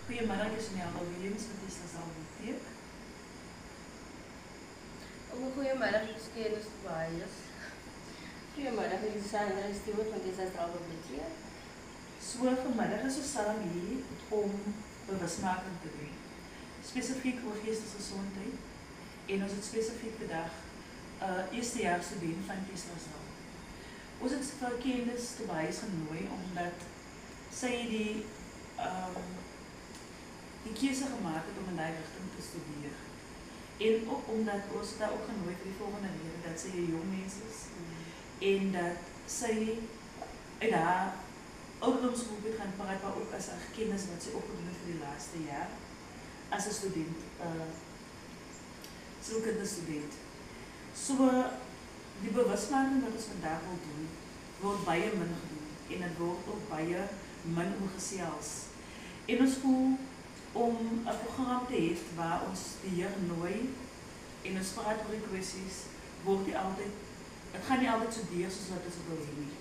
Goedemiddag, ik ben Nella Williams van Tesla Bibliotheek. Goedemiddag, ik ben Kennis Tobias. Goedemiddag, ik ben Sandra Stewart van Tesla Bibliotheek. So, vanmiddag is ons saam hier om bewusmaking te doen. Spesifiek oor geestesgesondheid. En ons het spesifiek vandag eerstejaars student van Tesla. Ons het vir Kennis Tobias genooi omdat sy die keuse gemaakt het om in die richting te studeren. En ook omdat ons daar ook genooi vir die volgende rede dat sy 'n jong mens is. En dat sy uit haar ouderdomsgroep het gaan praat, maar ook as haar kennis wat sy opgedoen het vir die laaste jaar as 'n student, sielkundige student. So, die bewusmaking wat ons vandag wil doen, word baie min gedoen en het word ook baie min omgesels. En ons voel om 'n program te hê waar ons die jeug nooi en ons praat oor die kwessies, word die altyd, het gaan nie altyd so deur soos wat ons wil hê nie.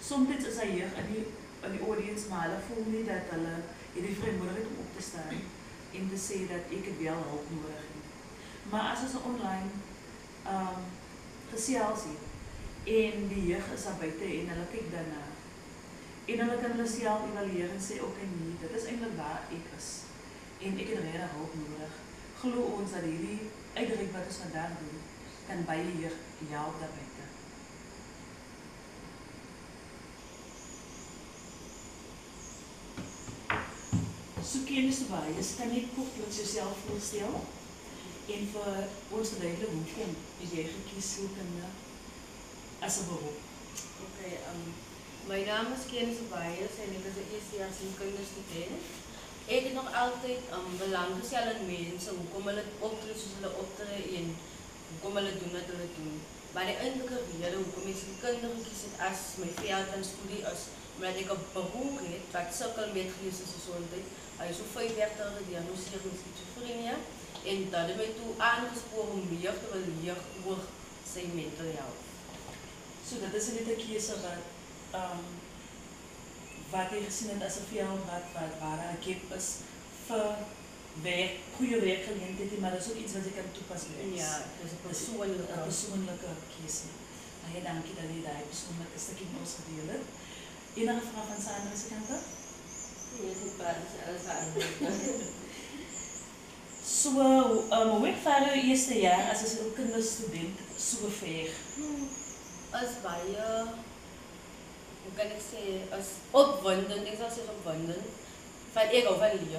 Soms is daar jeug in die audience, maar hulle voel nie dat hulle het die vrymoedigheid om op te staan en te sê dat ek het wel hulp nodig het. Maar as ons online gesels het en die jeug is daar buite en hulle kyk daarna en hulle kan hulle self evalueer en sê ok, nee, dit is eintlik waar ek is en ek het regtig hulp nodig. Glo ons dat hierdie uitreik wat ons vandag doen kan baie jeug help daar buite. So Kennis Tobias, kan jy kortliks jouself voorstel en vir ons verduidelik hoekom het jy gekies sielkunde as 'n beroep? Okay, my naam is Kennis Tobias en ek is 'n eerstejaars sielkundige student. Ek het nog altyd belang gestel in mense, hoekom hulle optree soos hulle optree en hoekom hulle doen wat hulle doen. Maar die eintlike rede hoekom ek sielkunde gekies het as my veld van studie is, omdat ek 'n beroep het wat sukkel met geestesgesondheid. Hy is so 35 gediagnoseer met skizofrenie en dat het my toe aangespoor om meer te wil leer oor sy mental health. So dit is net 'n keuse wat jy gesien het as 'n veld waar 'n gap is vir werk, goeie werkgeleenthede, maar dat is ook iets wat jy kan toepas by ons. Ja, dis 'n persoonlike keuse. Baie dankie dat jy daai persoonlike stukkie met ons gedeel het. Enige vrae van Sandra se kant af? Nee, dit is alles aan. So, hoe ervaar jou eerste jaar as 'n sielkundige student so ver? As baie, hoe kan ek sê, as opwindend, ek sal sê opwindend, van ek hou van leer.